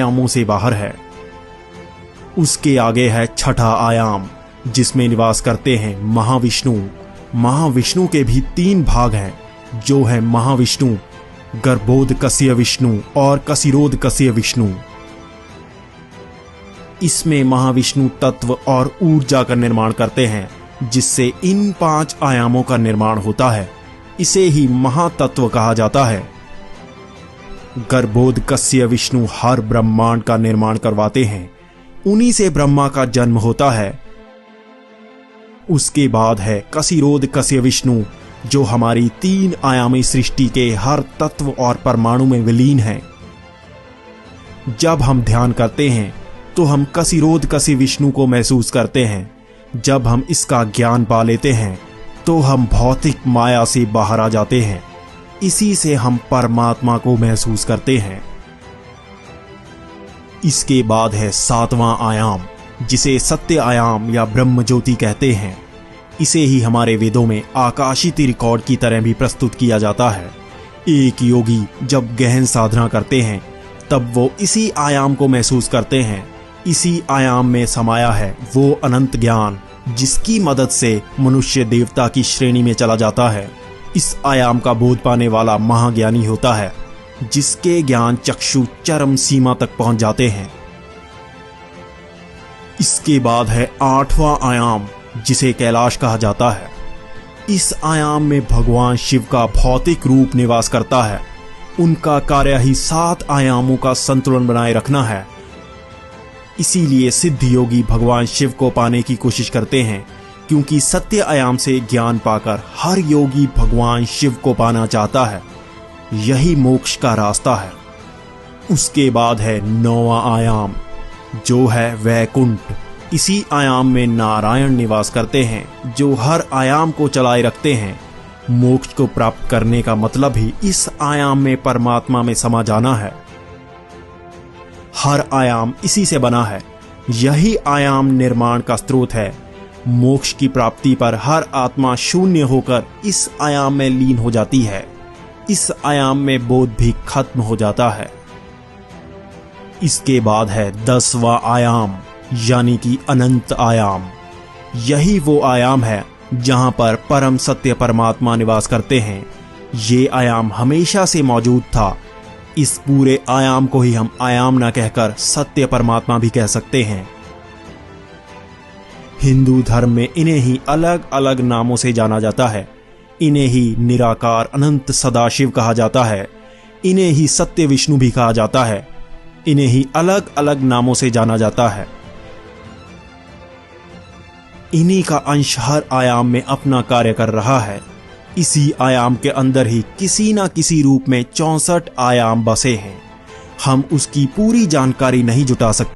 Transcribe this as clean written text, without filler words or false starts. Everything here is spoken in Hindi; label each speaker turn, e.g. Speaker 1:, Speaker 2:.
Speaker 1: आयामों से बाहर है। उसके आगे है छठा आयाम, जिसमें निवास करते हैं महाविष्णु। महाविष्णु के भी 3 भाग हैं, जो है महाविष्णु, गर्भोदकस्य विष्णु और कशिरोदकस्य विष्णु। इसमें महाविष्णु तत्व और ऊर्जा का निर्माण करते हैं, जिससे इन 5 आयामों का निर्माण होता है। इसे ही महातत्व कहा जाता है। गर्भोदकस्य विष्णु हर ब्रह्मांड का निर्माण करवाते हैं, उन्हीं से ब्रह्मा का जन्म होता है। उसके बाद है कशिरोदकस्य विष्णु, जो हमारी 3 आयामी सृष्टि के हर तत्व और परमाणु में विलीन है। जब हम ध्यान करते हैं तो हम कशिरोदकस्य विष्णु को महसूस करते हैं। जब हम इसका ज्ञान पा लेते हैं तो हम भौतिक माया से बाहर आ जाते हैं। इसी से हम परमात्मा को महसूस करते हैं। इसके बाद है 7वां आयाम, जिसे सत्य आयाम या ब्रह्म ज्योति कहते हैं। इसे ही हमारे वेदों में आकाशित रिकॉर्ड की तरह भी प्रस्तुत किया जाता है। एक योगी जब गहन साधना करते हैं तब वो इसी आयाम को महसूस करते हैं। इसी आयाम में समाया है वो अनंत ज्ञान, जिसकी मदद से मनुष्य देवता की श्रेणी में चला जाता है। इस आयाम का बोध पाने वाला महाज्ञानी होता है, जिसके ज्ञान चक्षु चरम सीमा तक पहुंच जाते हैं। इसके बाद है 8वां आयाम, जिसे कैलाश कहा जाता है। इस आयाम में भगवान शिव का भौतिक रूप निवास करता है। उनका कार्य ही 7 आयामों का संतुलन बनाए रखना है। इसीलिए सिद्ध योगी भगवान शिव को पाने की कोशिश करते हैं, क्योंकि सत्य आयाम से ज्ञान पाकर हर योगी भगवान शिव को पाना चाहता है। यही मोक्ष का रास्ता है। उसके बाद है 9वां आयाम, जो है वैकुंठ। इसी आयाम में नारायण निवास करते हैं, जो हर आयाम को चलाए रखते हैं। मोक्ष को प्राप्त करने का मतलब ही इस आयाम में परमात्मा में समा जाना है। हर आयाम इसी से बना है। यही आयाम निर्माण का स्रोत है। मोक्ष की प्राप्ति पर हर आत्मा शून्य होकर इस आयाम में लीन हो जाती है। इस आयाम में बोध भी खत्म हो जाता है। इसके बाद है 10वां आयाम, यानी कि अनंत आयाम। यही वो आयाम है जहां पर परम सत्य परमात्मा निवास करते हैं। ये आयाम हमेशा से मौजूद था। इस पूरे आयाम को ही हम आयाम न कहकर सत्य परमात्मा भी कह सकते हैं। हिंदू धर्म में इन्हें ही अलग अलग नामों से जाना जाता है। इन्हें ही निराकार अनंत सदाशिव कहा जाता है। इन्हें ही सत्य विष्णु भी कहा जाता है। इन्हें ही अलग अलग नामों से जाना जाता है। इन्हीं का अंश हर आयाम में अपना कार्य कर रहा है। इसी आयाम के अंदर ही किसी न किसी रूप में 64 आयाम बसे हैं। हम उसकी पूरी जानकारी नहीं जुटा सकते।